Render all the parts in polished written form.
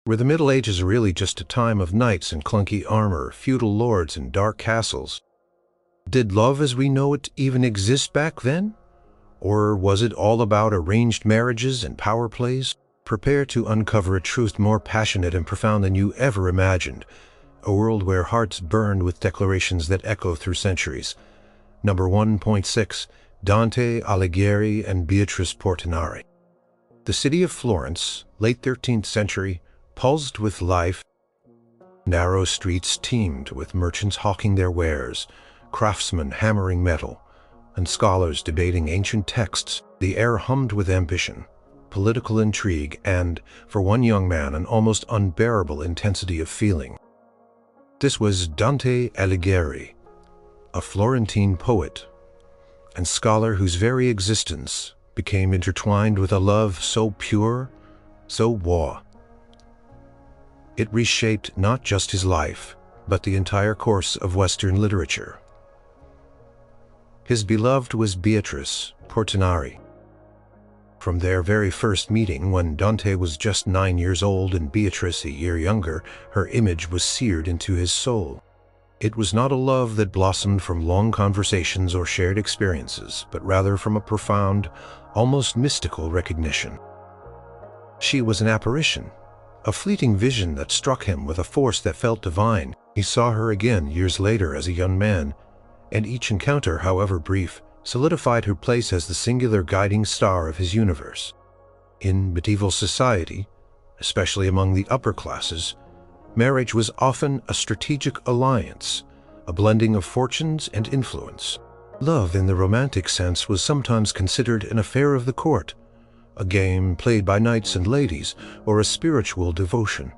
Were the Middle Ages really just a time of knights in clunky armor, feudal lords and dark castles? Did love as we know it even exist back then? Or was it all about arranged marriages and power plays? Prepare to uncover a truth more passionate and profound than you ever imagined. A world where hearts burned with declarations that echo through centuries. Number 1.6, Dante Alighieri and Beatrice Portinari. The city of Florence, late 13th century, pulsed with life. Narrow streets teemed with merchants hawking their wares, craftsmen hammering metal, and scholars debating ancient texts. The air hummed with ambition, political intrigue, and, for one young man, an almost unbearable intensity of feeling. This was Dante Alighieri, a Florentine poet and scholar whose very existence became intertwined with a love so pure, so raw. It reshaped not just his life, but the entire course of Western literature. His beloved was Beatrice Portinari. From their very first meeting, when Dante was just 9 years old and Beatrice a year younger, her image was seared into his soul. It was not a love that blossomed from long conversations or shared experiences, but rather from a profound, almost mystical recognition. She was an apparition, a fleeting vision that struck him with a force that felt divine. He saw her again years later as a young man, and each encounter, however brief, solidified her place as the singular guiding star of his universe. In medieval society, especially among the upper classes, marriage was often a strategic alliance, a blending of fortunes and influence. Love in the romantic sense was sometimes considered an affair of the court, a game played by knights and ladies, or a spiritual devotion.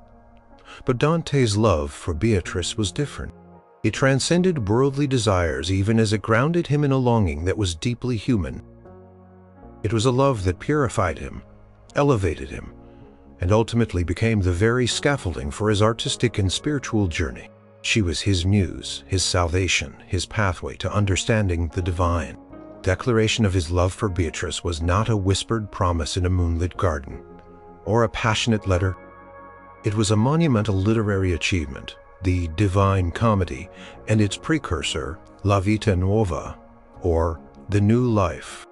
But Dante's love for Beatrice was different. It transcended worldly desires even as it grounded him in a longing that was deeply human. It was a love that purified him, elevated him, and ultimately became the very scaffolding for his artistic and spiritual journey. She was his muse, his salvation, his pathway to understanding the divine. Declaration of his love for Beatrice was not a whispered promise in a moonlit garden, or a passionate letter. It was a monumental literary achievement, the Divine Comedy, and its precursor, La Vita Nuova, or The New Life.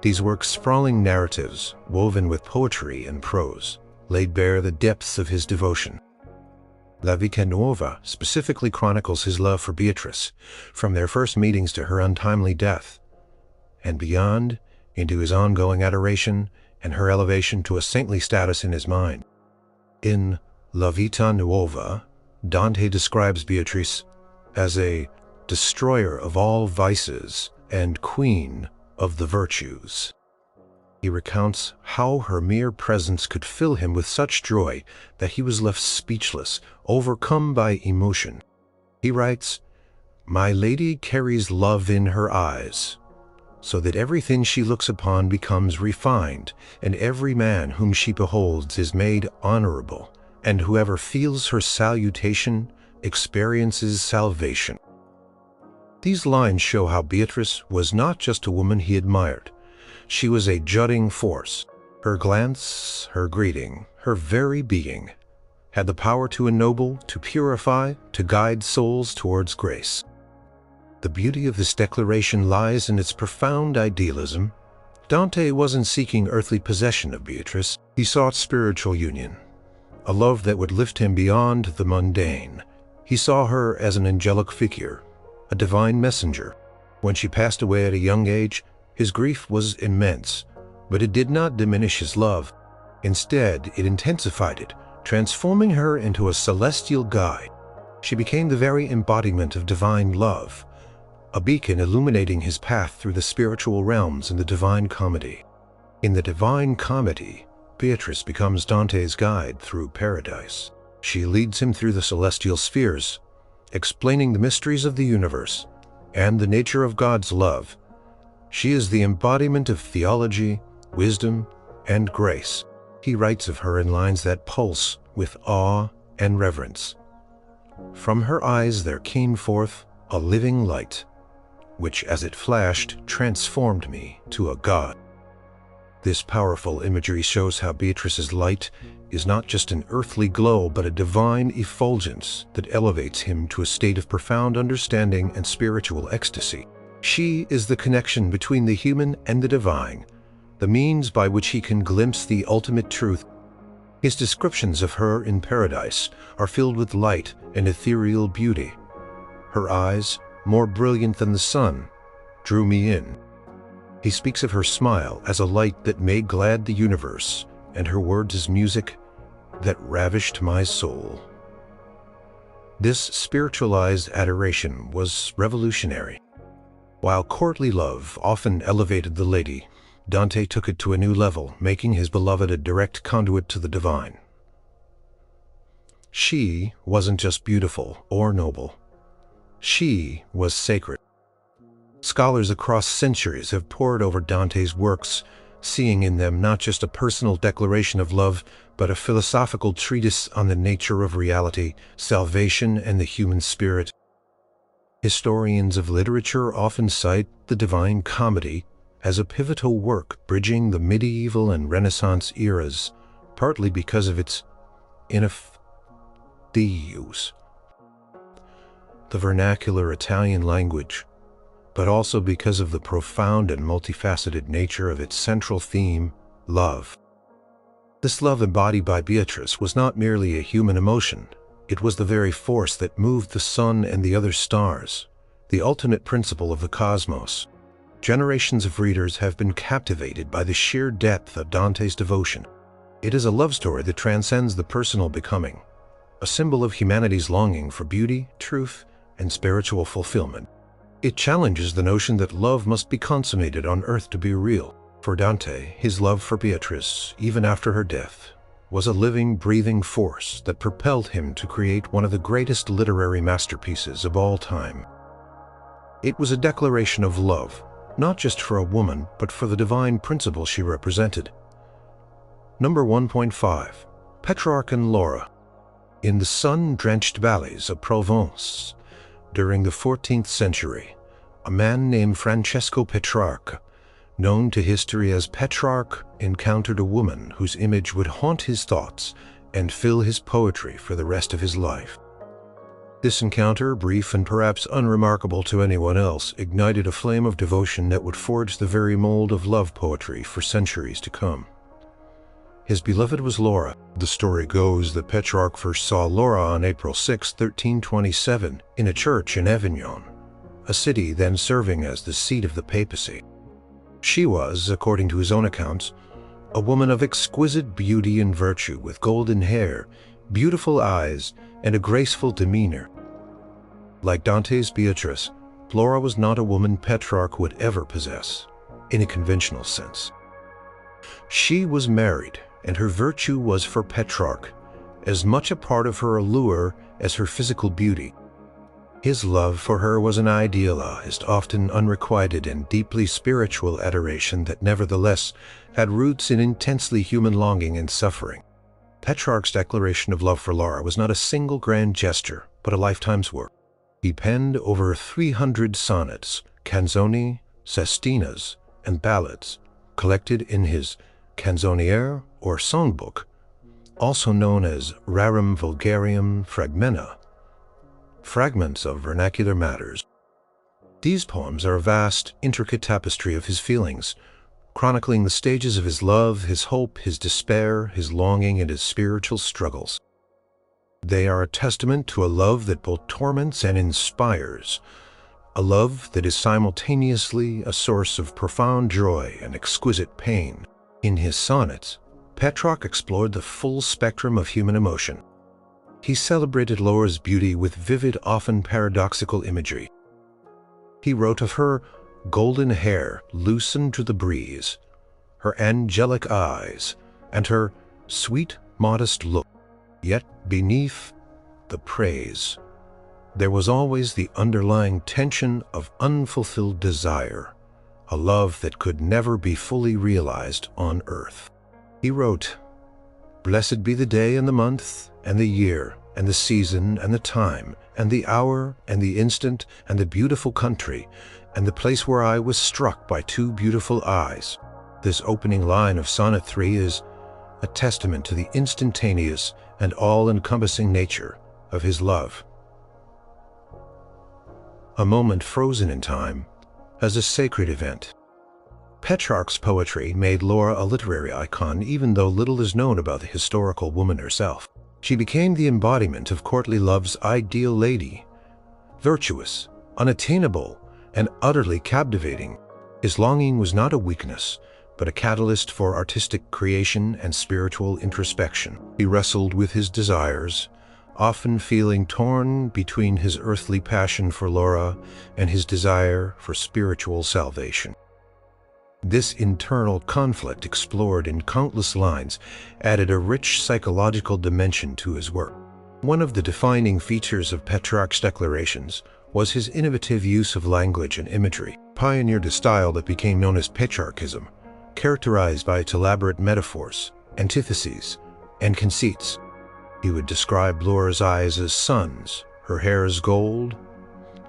These works, sprawling narratives, woven with poetry and prose, laid bare the depths of his devotion. La Vita Nuova specifically chronicles his love for Beatrice, from their first meetings to her untimely death, and beyond, into his ongoing adoration and her elevation to a saintly status in his mind. In La Vita Nuova, Dante describes Beatrice as a destroyer of all vices and queen of the virtues. He recounts how her mere presence could fill him with such joy that he was left speechless, overcome by emotion. He writes, "My lady carries love in her eyes, so that everything she looks upon becomes refined, and every man whom she beholds is made honorable, and whoever feels her salutation experiences salvation." These lines show how Beatrice was not just a woman he admired. She was a jutting force. Her glance, her greeting, her very being had the power to ennoble, to purify, to guide souls towards grace. The beauty of this declaration lies in its profound idealism. Dante wasn't seeking earthly possession of Beatrice. He sought spiritual union, a love that would lift him beyond the mundane. He saw her as an angelic figure, a divine messenger. When she passed away at a young age, his grief was immense, but it did not diminish his love. Instead, it intensified it, transforming her into a celestial guide. She became the very embodiment of divine love, a beacon illuminating his path through the spiritual realms in the Divine Comedy. In the Divine Comedy, Beatrice becomes Dante's guide through paradise. She leads him through the celestial spheres, explaining the mysteries of the universe and the nature of God's love. She is the embodiment of theology, wisdom, and grace. He writes of her in lines that pulse with awe and reverence. "From her eyes there came forth a living light, which as it flashed transformed me to a god." This powerful imagery shows how Beatrice's light is not just an earthly glow, but a divine effulgence that elevates him to a state of profound understanding and spiritual ecstasy. She is the connection between the human and the divine, the means by which he can glimpse the ultimate truth. His descriptions of her in paradise are filled with light and ethereal beauty. Her eyes, more brilliant than the sun, drew me in. He speaks of her smile as a light that made glad the universe, and her words as music that ravished my soul. This spiritualized adoration was revolutionary. While courtly love often elevated the lady, Dante took it to a new level, making his beloved a direct conduit to the divine. She wasn't just beautiful or noble. She was sacred. Scholars across centuries have pored over Dante's works, seeing in them not just a personal declaration of love, but a philosophical treatise on the nature of reality, salvation, and the human spirit. Historians of literature often cite the Divine Comedy as a pivotal work bridging the medieval and Renaissance eras, partly because of its use, the vernacular Italian language, but also because of the profound and multifaceted nature of its central theme, love. This love embodied by Beatrice was not merely a human emotion, it was the very force that moved the sun and the other stars, the ultimate principle of the cosmos. Generations of readers have been captivated by the sheer depth of Dante's devotion. It is a love story that transcends the personal becoming, a symbol of humanity's longing for beauty, truth, and spiritual fulfillment. It challenges the notion that love must be consummated on earth to be real. For Dante, his love for Beatrice, even after her death, was a living, breathing force that propelled him to create one of the greatest literary masterpieces of all time. It was a declaration of love, not just for a woman, but for the divine principle she represented. Number 1.5. Petrarch and Laura. In the sun-drenched valleys of Provence, during the 14th century, a man named Francesco Petrarch, known to history as Petrarch, encountered a woman whose image would haunt his thoughts and fill his poetry for the rest of his life. This encounter, brief and perhaps unremarkable to anyone else, ignited a flame of devotion that would forge the very mold of love poetry for centuries to come. His beloved was Laura. The story goes that Petrarch first saw Laura on April 6, 1327, in a church in Avignon, a city then serving as the seat of the papacy. She was, according to his own accounts, a woman of exquisite beauty and virtue, with golden hair, beautiful eyes, and a graceful demeanor. Like Dante's Beatrice, Laura was not a woman Petrarch would ever possess, in a conventional sense. She was married, and her virtue was for Petrarch as much a part of her allure as her physical beauty. His love for her was an idealized, often unrequited and deeply spiritual adoration that nevertheless had roots in intensely human longing and suffering. Petrarch's declaration of love for Laura was not a single grand gesture, but a lifetime's work. He penned over 300 sonnets, canzoni, sestinas, and ballads, collected in his canzoniere or songbook, also known as Rerum Vulgarium Fragmenta, fragments of vernacular matters. These poems are a vast, intricate tapestry of his feelings, chronicling the stages of his love, his hope, his despair, his longing, and his spiritual struggles. They are a testament to a love that both torments and inspires, a love that is simultaneously a source of profound joy and exquisite pain. In his sonnets, Petrarch explored the full spectrum of human emotion. He celebrated Laura's beauty with vivid, often paradoxical imagery. He wrote of her golden hair loosened to the breeze, her angelic eyes, and her sweet, modest look. Yet beneath the praise, there was always the underlying tension of unfulfilled desire, a love that could never be fully realized on earth. He wrote, "Blessed be the day and the month and the year and the season and the time and the hour and the instant and the beautiful country and the place where I was struck by two beautiful eyes. This opening line of Sonnet 3 is a testament to the instantaneous and all-encompassing nature of his love. A moment frozen in time as a sacred event. Petrarch's poetry made Laura a literary icon, even though little is known about the historical woman herself. She became the embodiment of courtly love's ideal lady, virtuous, unattainable, and utterly captivating. His longing was not a weakness, but a catalyst for artistic creation and spiritual introspection. He wrestled with his desires, often feeling torn between his earthly passion for Laura and his desire for spiritual salvation. This internal conflict, explored in countless lines, added a rich psychological dimension to his work. One of the defining features of Petrarch's declarations was his innovative use of language and imagery. Pioneered a style that became known as Petrarchism, characterized by its elaborate metaphors, antitheses, and conceits. He would describe Laura's eyes as suns, her hair as gold,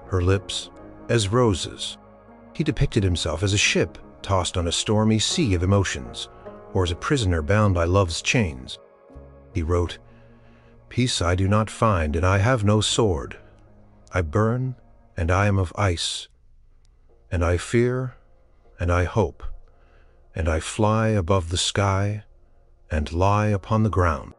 her lips as roses. He depicted himself as a ship tossed on a stormy sea of emotions, or as a prisoner bound by love's chains. He wrote, "Peace I do not find, and I have no sword. I burn, and I am of ice. And I fear, and I hope. And I fly above the sky, and lie upon the ground."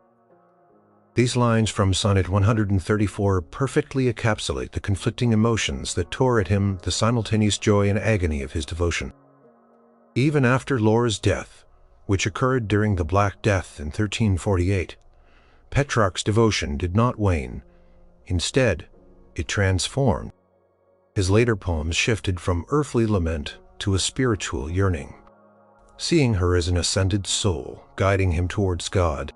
These lines from Sonnet 134 perfectly encapsulate the conflicting emotions that tore at him, the simultaneous joy and agony of his devotion. Even after Laura's death, which occurred during the Black Death in 1348, Petrarch's devotion did not wane. Instead, it transformed. His later poems shifted from earthly lament to a spiritual yearning, seeing her as an ascended soul, guiding him towards God.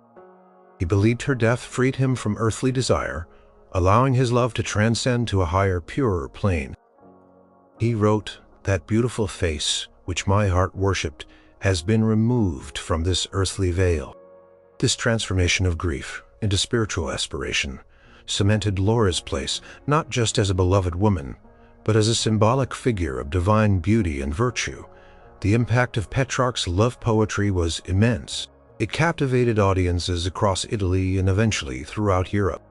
He believed her death freed him from earthly desire, allowing his love to transcend to a higher, purer plane. He wrote, "That beautiful face, which my heart worshipped, has been removed from this earthly veil." This transformation of grief into spiritual aspiration cemented Laura's place not just as a beloved woman, but as a symbolic figure of divine beauty and virtue. The impact of Petrarch's love poetry was immense. It captivated audiences across Italy and eventually throughout Europe.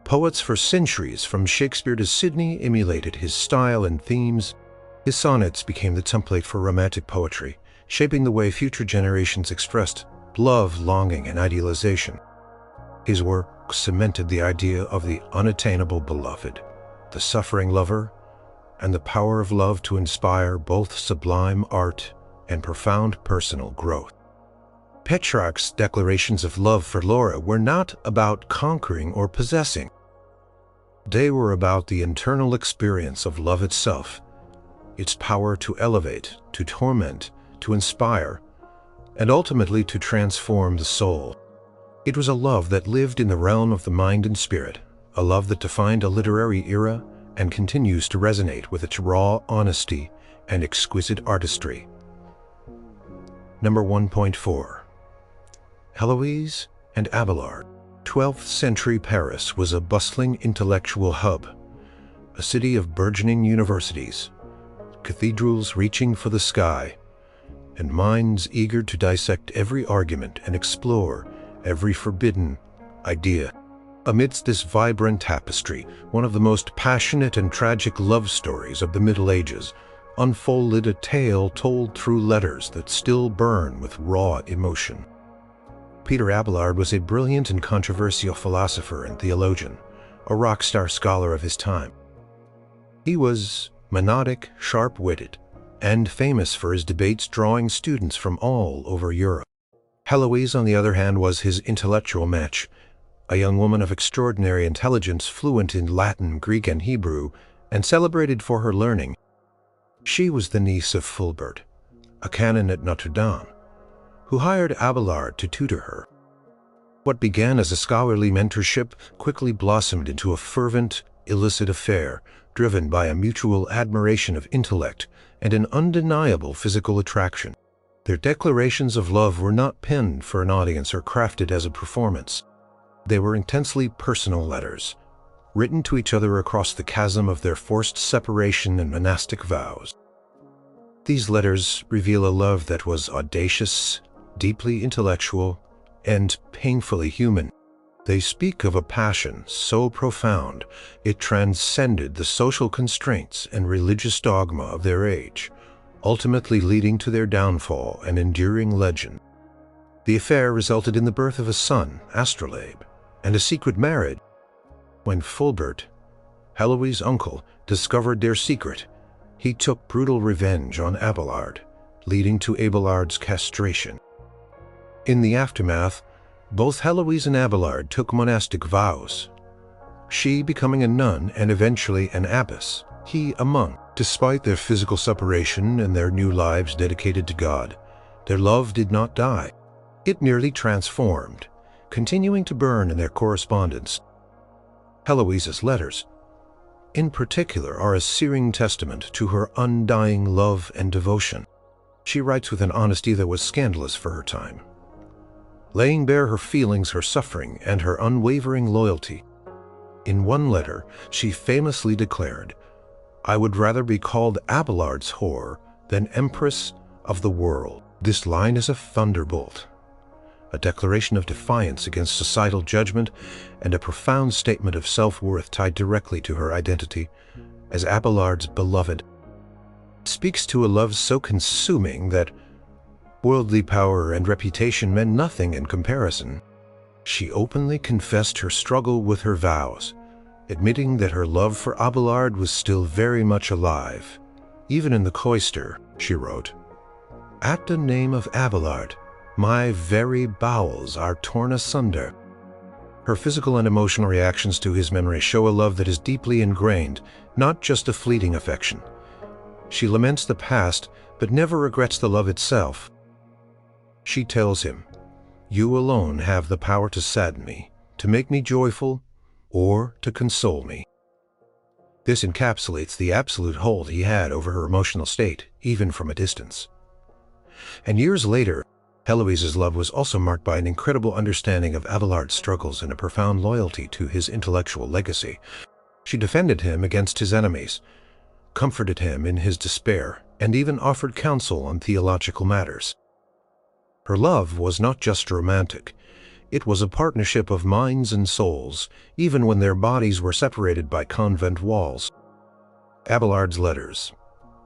Poets for centuries, from Shakespeare to Sidney, emulated his style and themes. His sonnets became the template for romantic poetry, shaping the way future generations expressed love, longing, and idealization. His work cemented the idea of the unattainable beloved, the suffering lover, and the power of love to inspire both sublime art and profound personal growth. Petrarch's declarations of love for Laura were not about conquering or possessing. They were about the internal experience of love itself, its power to elevate, to torment, to inspire, and ultimately to transform the soul. It was a love that lived in the realm of the mind and spirit, a love that defined a literary era and continues to resonate with its raw honesty and exquisite artistry. Number 1.4. Heloise and Abelard. 12th century Paris was a bustling intellectual hub, a city of burgeoning universities, cathedrals reaching for the sky, and minds eager to dissect every argument and explore every forbidden idea. Amidst this vibrant tapestry, one of the most passionate and tragic love stories of the Middle Ages unfolded, a tale told through letters that still burn with raw emotion. Peter Abelard was a brilliant and controversial philosopher and theologian, a rock-star scholar of his time. He was monodic, sharp-witted, and famous for his debates drawing students from all over Europe. Heloise, on the other hand, was his intellectual match, a young woman of extraordinary intelligence, fluent in Latin, Greek, and Hebrew, and celebrated for her learning. She was the niece of Fulbert, a canon at Notre Dame, who hired Abelard to tutor her. What began as a scholarly mentorship quickly blossomed into a fervent, illicit affair, driven by a mutual admiration of intellect and an undeniable physical attraction. Their declarations of love were not penned for an audience or crafted as a performance. They were intensely personal letters, written to each other across the chasm of their forced separation and monastic vows. These letters reveal a love that was audacious, deeply intellectual, and painfully human. They speak of a passion so profound it transcended the social constraints and religious dogma of their age, ultimately leading to their downfall and enduring legend. The affair resulted in the birth of a son, Astrolabe, and a secret marriage. When Fulbert, Heloise's uncle, discovered their secret, he took brutal revenge on Abelard, leading to Abelard's castration. In the aftermath, both Heloise and Abelard took monastic vows, she becoming a nun and eventually an abbess, he a monk. Despite their physical separation and their new lives dedicated to God, their love did not die. It merely transformed, continuing to burn in their correspondence. Heloise's letters, in particular, are a searing testament to her undying love and devotion. She writes with an honesty that was scandalous for her time, laying bare her feelings, her suffering, and her unwavering loyalty. In one letter, she famously declared, "I would rather be called Abelard's whore than Empress of the world." This line is a thunderbolt, a declaration of defiance against societal judgment and a profound statement of self-worth tied directly to her identity as Abelard's beloved. It speaks to a love so consuming that worldly power and reputation meant nothing in comparison. She openly confessed her struggle with her vows, admitting that her love for Abelard was still very much alive. Even in the cloister, she wrote, "At the name of Abelard, my very bowels are torn asunder." Her physical and emotional reactions to his memory show a love that is deeply ingrained, not just a fleeting affection. She laments the past, but never regrets the love itself. She tells him, "You alone have the power to sadden me, to make me joyful, or to console me." This encapsulates the absolute hold he had over her emotional state, even from a distance. And years later, Heloise's love was also marked by an incredible understanding of Abelard's struggles and a profound loyalty to his intellectual legacy. She defended him against his enemies, comforted him in his despair, and even offered counsel on theological matters. Her love was not just romantic. It was a partnership of minds and souls, even when their bodies were separated by convent walls. Abelard's letters,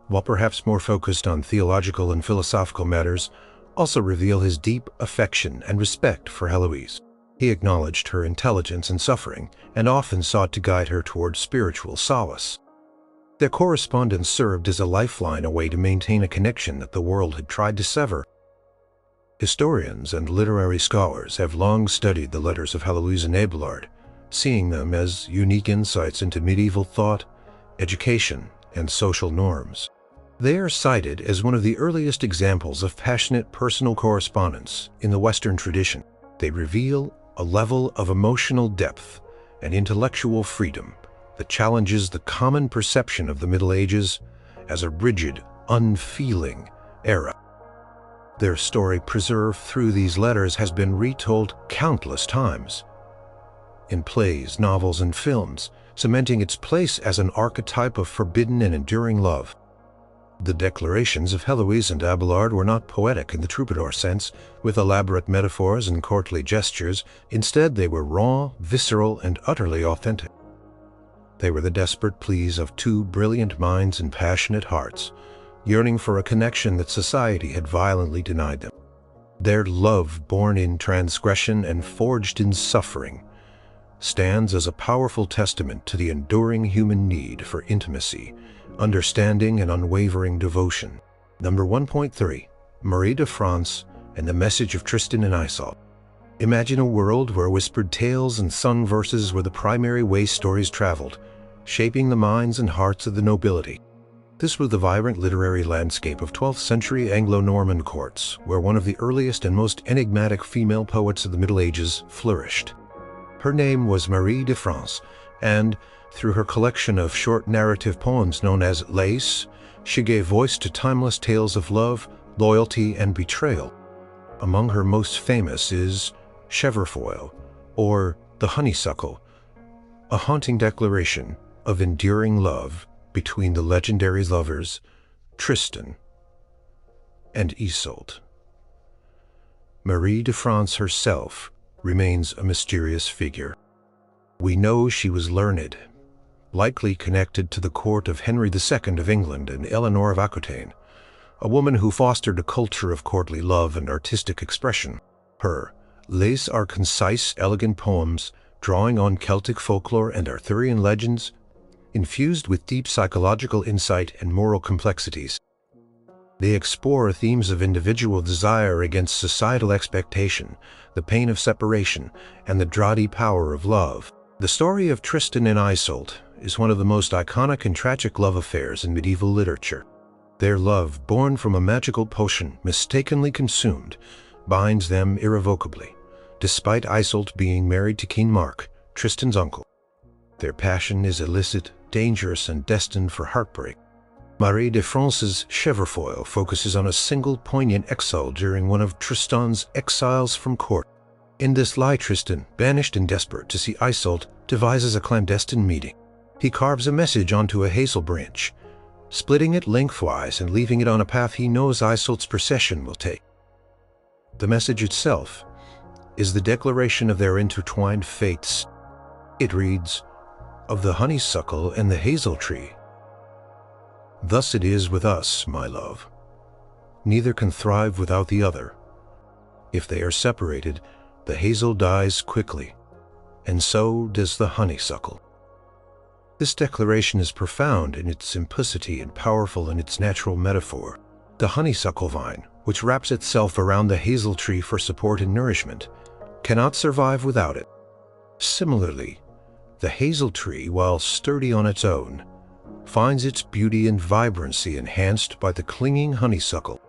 while perhaps more focused on theological and philosophical matters, also reveal his deep affection and respect for Heloise. He acknowledged her intelligence and suffering, and often sought to guide her toward spiritual solace. Their correspondence served as a lifeline, a way to maintain a connection that the world had tried to sever. Historians and literary scholars have long studied the letters of Heloise and Abelard, seeing them as unique insights into medieval thought, education, and social norms. They are cited as one of the earliest examples of passionate personal correspondence in the Western tradition. They reveal a level of emotional depth and intellectual freedom that challenges the common perception of the Middle Ages as a rigid, unfeeling era. Their story, preserved through these letters, has been retold countless times in plays, novels, and films, cementing its place as an archetype of forbidden and enduring love. The declarations of Heloise and Abelard were not poetic in the troubadour sense, with elaborate metaphors and courtly gestures. Instead, they were raw, visceral, and utterly authentic. They were the desperate pleas of two brilliant minds and passionate hearts, yearning for a connection that society had violently denied them. Their love, born in transgression and forged in suffering, stands as a powerful testament to the enduring human need for intimacy, understanding, and unwavering devotion. Number 1.3, Marie de France and the Message of Tristan and Isolde. Imagine a world where whispered tales and sung verses were the primary way stories traveled, shaping the minds and hearts of the nobility. This was the vibrant literary landscape of 12th century Anglo-Norman courts, where one of the earliest and most enigmatic female poets of the Middle Ages flourished. Her name was Marie de France, and through her collection of short narrative poems known as Lays, she gave voice to timeless tales of love, loyalty, and betrayal. Among her most famous is Chèvrefoil, or The Honeysuckle, a haunting declaration of enduring love between the legendary lovers Tristan and Isolde. Marie de France herself remains a mysterious figure. We know she was learned, likely connected to the court of Henry II of England and Eleanor of Aquitaine, a woman who fostered a culture of courtly love and artistic expression. Her lays are concise, elegant poems, drawing on Celtic folklore and Arthurian legends, infused with deep psychological insight and moral complexities. They explore themes of individual desire against societal expectation, the pain of separation, and the draughty power of love. The story of Tristan and Isolde is one of the most iconic and tragic love affairs in medieval literature. Their love, born from a magical potion mistakenly consumed, binds them irrevocably, despite Isolde being married to King Mark, Tristan's uncle. Their passion is illicit, dangerous, and destined for heartbreak. Marie de France's Chevrefoil focuses on a single poignant exile during one of Tristan's exiles from court. In this lie, Tristan, banished and desperate to see Isolde, devises a clandestine meeting. He carves a message onto a hazel branch, splitting it lengthwise and leaving it on a path he knows Isolde's procession will take. The message itself is the declaration of their intertwined fates. It reads, "Of the honeysuckle and the hazel tree. Thus it is with us, my love. Neither can thrive without the other. If they are separated, the hazel dies quickly, and so does the honeysuckle." This declaration is profound in its simplicity and powerful in its natural metaphor. The honeysuckle vine, which wraps itself around the hazel tree for support and nourishment, cannot survive without it. Similarly, the hazel tree, while sturdy on its own, finds its beauty and vibrancy enhanced by the clinging honeysuckle.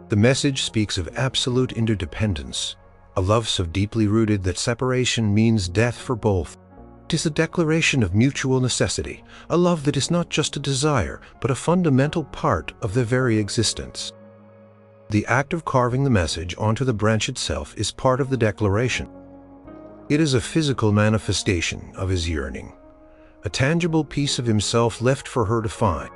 The message speaks of absolute interdependence, a love so deeply rooted that separation means death for both. It is a declaration of mutual necessity, a love that is not just a desire, but a fundamental part of their very existence. The act of carving the message onto the branch itself is part of the declaration. It is a physical manifestation of his yearning, a tangible piece of himself left for her to find.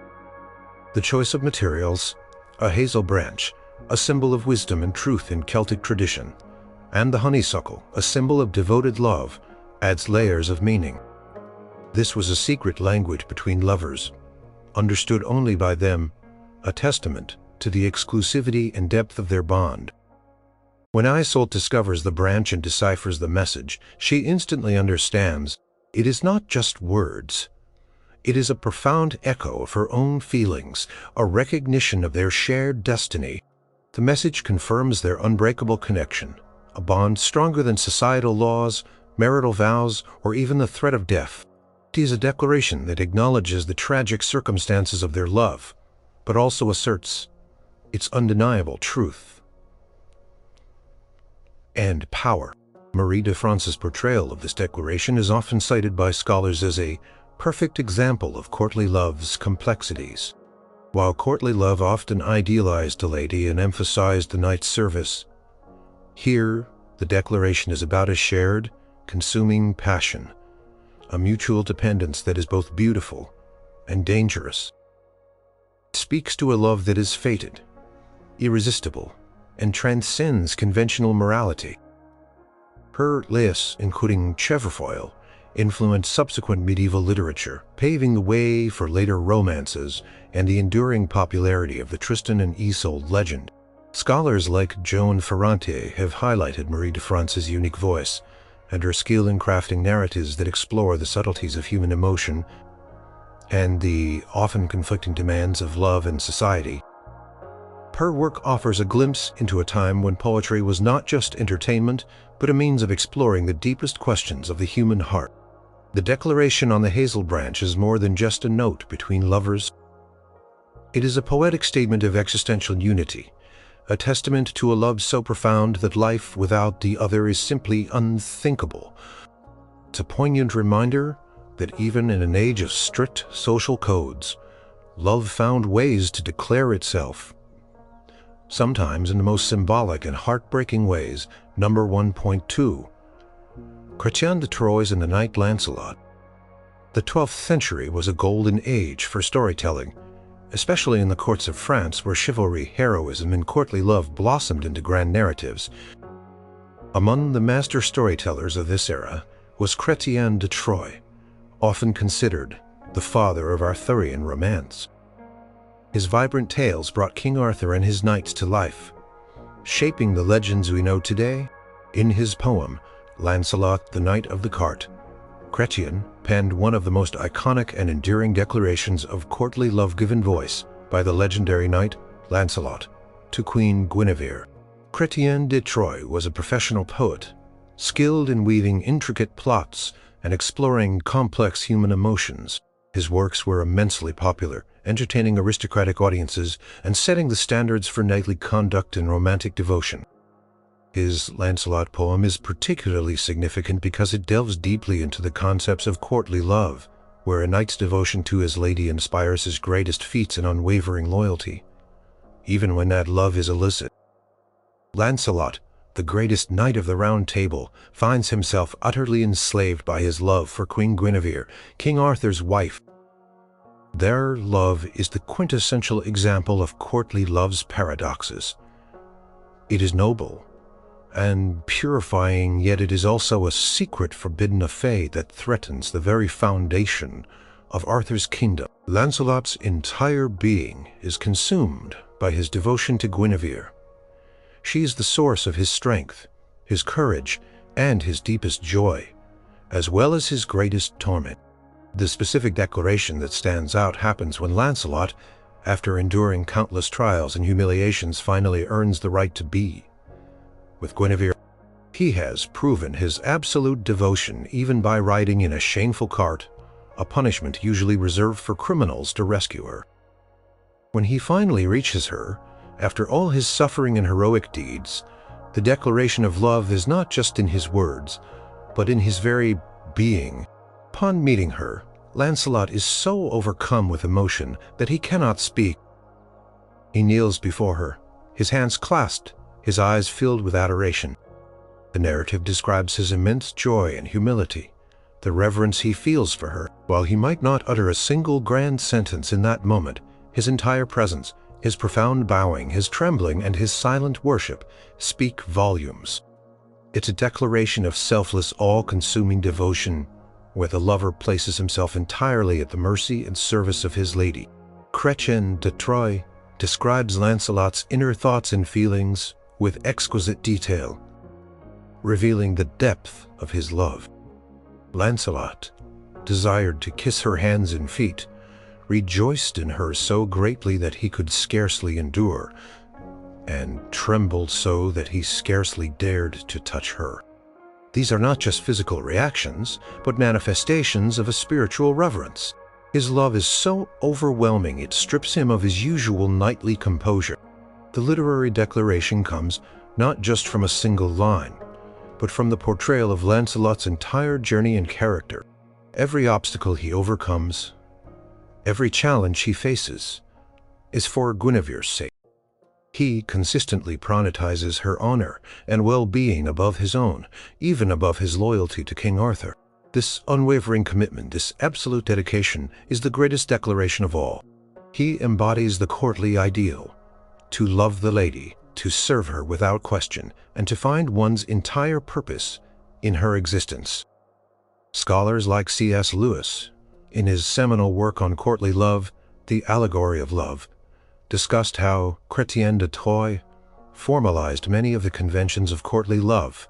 The choice of materials, a hazel branch, a symbol of wisdom and truth in Celtic tradition, and the honeysuckle, a symbol of devoted love, adds layers of meaning. This was a secret language between lovers, understood only by them, a testament to the exclusivity and depth of their bond. When Isolde discovers the branch and deciphers the message, she instantly understands it is not just words. It is a profound echo of her own feelings, a recognition of their shared destiny. The message confirms their unbreakable connection, a bond stronger than societal laws, marital vows, or even the threat of death. It is a declaration that acknowledges the tragic circumstances of their love, but also asserts its undeniable truth and power. Marie de France's portrayal of this declaration is often cited by scholars as a perfect example of courtly love's complexities. While courtly love often idealized a lady and emphasized the knight's service, here the declaration is about a shared, consuming passion, a mutual dependence that is both beautiful and dangerous. It speaks to a love that is fated, irresistible, and transcends conventional morality. Her lays, including Chevrefoil, influenced subsequent medieval literature, paving the way for later romances and the enduring popularity of the Tristan and Isolde legend. Scholars like Joan Ferrante have highlighted Marie de France's unique voice and her skill in crafting narratives that explore the subtleties of human emotion and the often conflicting demands of love and society. Her work offers a glimpse into a time when poetry was not just entertainment, but a means of exploring the deepest questions of the human heart. The declaration on the hazel branch is more than just a note between lovers. It is a poetic statement of existential unity, a testament to a love so profound that life without the other is simply unthinkable. It's a poignant reminder that even in an age of strict social codes, love found ways to declare itself, sometimes in the most symbolic and heartbreaking ways. Number 1.2. Chrétien de Troyes and the Knight Lancelot. The 12th century was a golden age for storytelling, especially in the courts of France where chivalry, heroism, and courtly love blossomed into grand narratives. Among the master storytellers of this era was Chrétien de Troyes, often considered the father of Arthurian romance. His vibrant tales brought King Arthur and his knights to life, shaping the legends we know today. In his poem, Lancelot, the Knight of the Cart, Chrétien penned one of the most iconic and enduring declarations of courtly love given voice by the legendary knight Lancelot to Queen Guinevere. Chrétien de Troyes was a professional poet, skilled in weaving intricate plots and exploring complex human emotions. His works were immensely popular, entertaining aristocratic audiences and setting the standards for knightly conduct and romantic devotion. His Lancelot poem is particularly significant because it delves deeply into the concepts of courtly love, where a knight's devotion to his lady inspires his greatest feats and unwavering loyalty, even when that love is illicit. Lancelot, the greatest knight of the Round Table, finds himself utterly enslaved by his love for Queen Guinevere, King Arthur's wife. Their love is the quintessential example of courtly love's paradoxes. It is noble and purifying, yet it is also a secret forbidden affair that threatens the very foundation of Arthur's kingdom. Lancelot's entire being is consumed by his devotion to Guinevere. She is the source of his strength, his courage, and his deepest joy, as well as his greatest torment. The specific declaration that stands out happens when Lancelot, after enduring countless trials and humiliations, finally earns the right to be with Guinevere. He has proven his absolute devotion even by riding in a shameful cart, a punishment usually reserved for criminals to rescue her. When he finally reaches her, after all his suffering and heroic deeds, the declaration of love is not just in his words, but in his very being. Upon meeting her, Lancelot is so overcome with emotion that he cannot speak. He kneels before her, his hands clasped, his eyes filled with adoration. The narrative describes his immense joy and humility, the reverence he feels for her. While he might not utter a single grand sentence in that moment, his entire presence, his profound bowing, his trembling, and his silent worship speak volumes. It's a declaration of selfless, all-consuming devotion, where the lover places himself entirely at the mercy and service of his lady. Chrétien de Troyes describes Lancelot's inner thoughts and feelings with exquisite detail, revealing the depth of his love. Lancelot desired to kiss her hands and feet, rejoiced in her so greatly that he could scarcely endure, and trembled so that he scarcely dared to touch her. These are not just physical reactions, but manifestations of a spiritual reverence. His love is so overwhelming it strips him of his usual knightly composure. The literary declaration comes not just from a single line, but from the portrayal of Lancelot's entire journey and character. Every obstacle he overcomes, every challenge he faces, is for Guinevere's sake. He consistently prioritizes her honor and well-being above his own, even above his loyalty to King Arthur. This unwavering commitment, this absolute dedication, is the greatest declaration of all. He embodies the courtly ideal: to love the lady, to serve her without question, and to find one's entire purpose in her existence. Scholars like C.S. Lewis, in his seminal work on courtly love, The Allegory of Love, discussed how Chrétien de Troyes formalized many of the conventions of courtly love,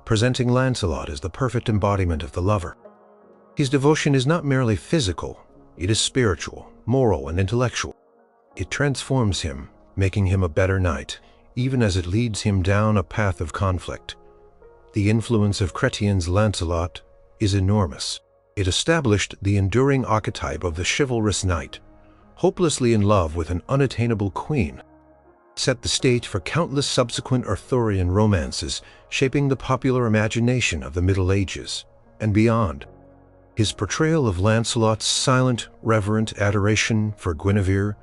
presenting Lancelot as the perfect embodiment of the lover. His devotion is not merely physical, it is spiritual, moral, and intellectual. It transforms him, making him a better knight, even as it leads him down a path of conflict. The influence of Chrétien's Lancelot is enormous. It established the enduring archetype of the chivalrous knight, hopelessly in love with an unattainable queen, set the stage for countless subsequent Arthurian romances, shaping the popular imagination of the Middle Ages and beyond. His portrayal of Lancelot's silent, reverent adoration for Guinevere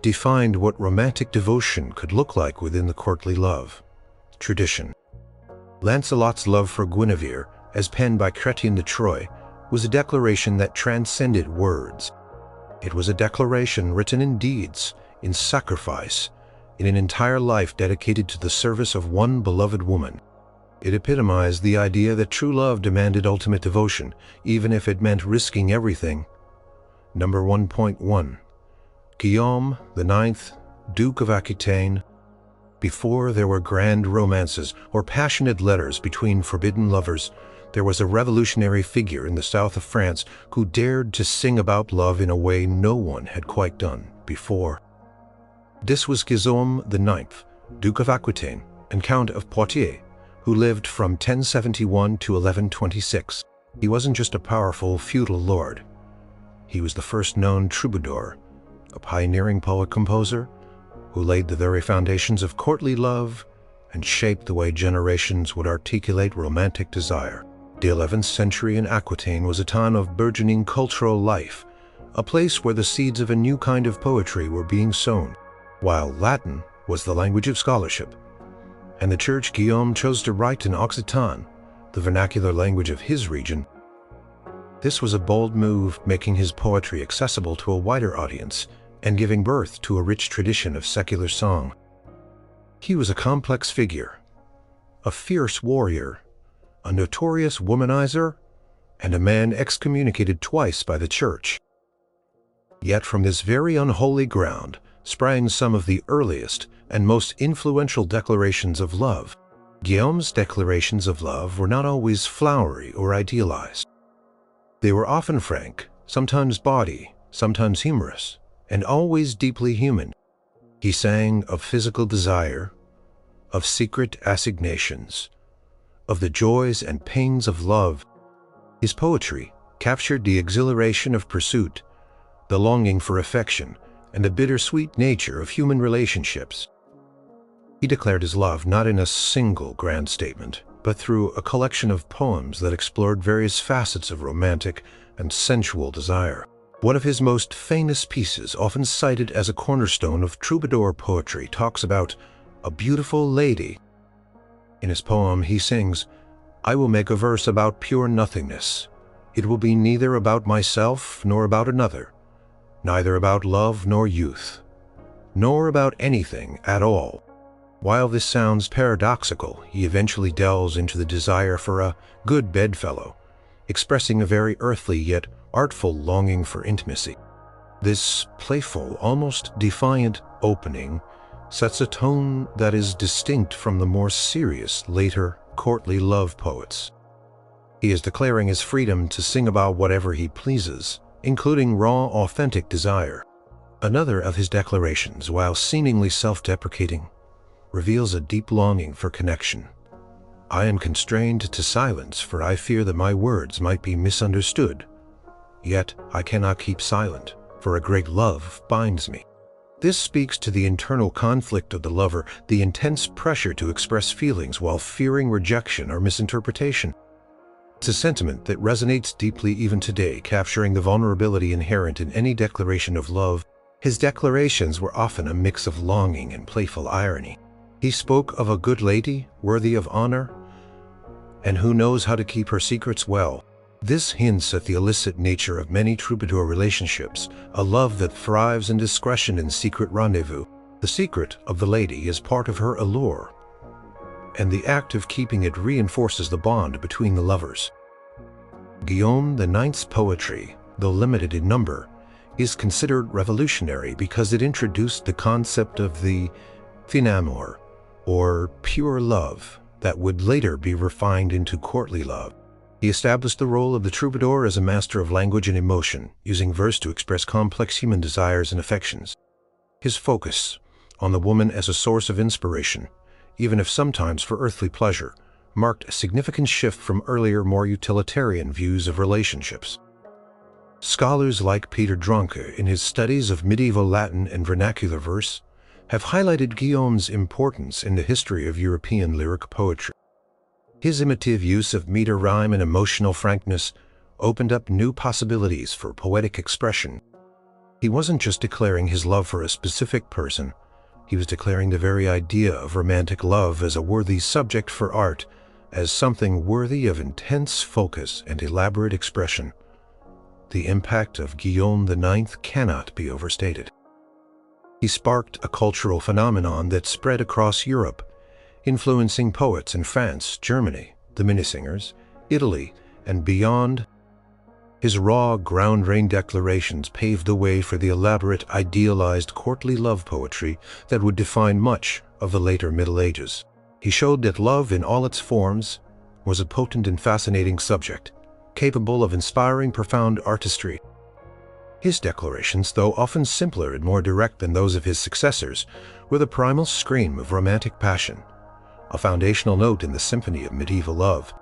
defined what romantic devotion could look like within the courtly love tradition. Lancelot's love for Guinevere, as penned by Chrétien de Troyes, was a declaration that transcended words. It was a declaration written in deeds, in sacrifice, in an entire life dedicated to the service of one beloved woman. It epitomized the idea that true love demanded ultimate devotion, even if it meant risking everything. Number 1.1. Guillaume IX, Duke of Aquitaine. Before there were grand romances or passionate letters between forbidden lovers, there was a revolutionary figure in the south of France who dared to sing about love in a way no one had quite done before. This was Guillaume IX, Duke of Aquitaine and Count of Poitiers, who lived from 1071 to 1126. He wasn't just a powerful feudal lord. He was the first known troubadour, a pioneering poet-composer who laid the very foundations of courtly love and shaped the way generations would articulate romantic desire. The 11th century in Aquitaine was a time of burgeoning cultural life, a place where the seeds of a new kind of poetry were being sown. While Latin was the language of scholarship, and the church, Guillaume chose to write in Occitan, the vernacular language of his region. This was a bold move, making his poetry accessible to a wider audience and giving birth to a rich tradition of secular song. He was a complex figure, a fierce warrior, a notorious womanizer, and a man excommunicated twice by the church. Yet from this very unholy ground sprang some of the earliest and most influential declarations of love. Guillaume's declarations of love were not always flowery or idealized. They were often frank, sometimes bawdy, sometimes humorous, and always deeply human. He sang of physical desire, of secret assignations, of the joys and pains of love. His poetry captured the exhilaration of pursuit, the longing for affection, and the bittersweet nature of human relationships. He declared his love not in a single grand statement, but through a collection of poems that explored various facets of romantic and sensual desire. One of his most famous pieces, often cited as a cornerstone of troubadour poetry, talks about a beautiful lady. In his poem, he sings, "I will make a verse about pure nothingness. It will be neither about myself nor about another, neither about love nor youth, nor about anything at all." While this sounds paradoxical, he eventually delves into the desire for a good bedfellow, expressing a very earthly yet artful longing for intimacy. This playful, almost defiant opening sets a tone that is distinct from the more serious, later, courtly love poets. He is declaring his freedom to sing about whatever he pleases, including raw, authentic desire. Another of his declarations, while seemingly self-deprecating, reveals a deep longing for connection. "I am constrained to silence, for I fear that my words might be misunderstood. Yet I cannot keep silent, for a great love binds me." This speaks to the internal conflict of the lover, the intense pressure to express feelings while fearing rejection or misinterpretation. It's a sentiment that resonates deeply even today, capturing the vulnerability inherent in any declaration of love. His declarations were often a mix of longing and playful irony. He spoke of a good lady, worthy of honor, and who knows how to keep her secrets well. This hints at the illicit nature of many troubadour relationships, a love that thrives in discretion and secret rendezvous. The secret of the lady is part of her allure, and the act of keeping it reinforces the bond between the lovers. Guillaume IX's poetry, though limited in number, is considered revolutionary because it introduced the concept of the fin amour, or pure love, that would later be refined into courtly love. He established the role of the troubadour as a master of language and emotion, using verse to express complex human desires and affections. His focus on the woman as a source of inspiration, even if sometimes for earthly pleasure, marked a significant shift from earlier, more utilitarian views of relationships. Scholars like Peter Dronke, in his studies of medieval Latin and vernacular verse, have highlighted Guillaume's importance in the history of European lyric poetry. His imitative use of meter rhyme and emotional frankness opened up new possibilities for poetic expression. He wasn't just declaring his love for a specific person, he was declaring the very idea of romantic love as a worthy subject for art, as something worthy of intense focus and elaborate expression. the impact of Guillaume IX cannot be overstated. He sparked a cultural phenomenon that spread across Europe, influencing poets in France, Germany, the Minnesingers, Italy, and beyond. His raw, ground-rain declarations paved the way for the elaborate, idealized, courtly love poetry that would define much of the later Middle Ages. He showed that love in all its forms was a potent and fascinating subject, capable of inspiring profound artistry. His declarations, though often simpler and more direct than those of his successors, were the primal scream of romantic passion, a foundational note in the symphony of medieval love.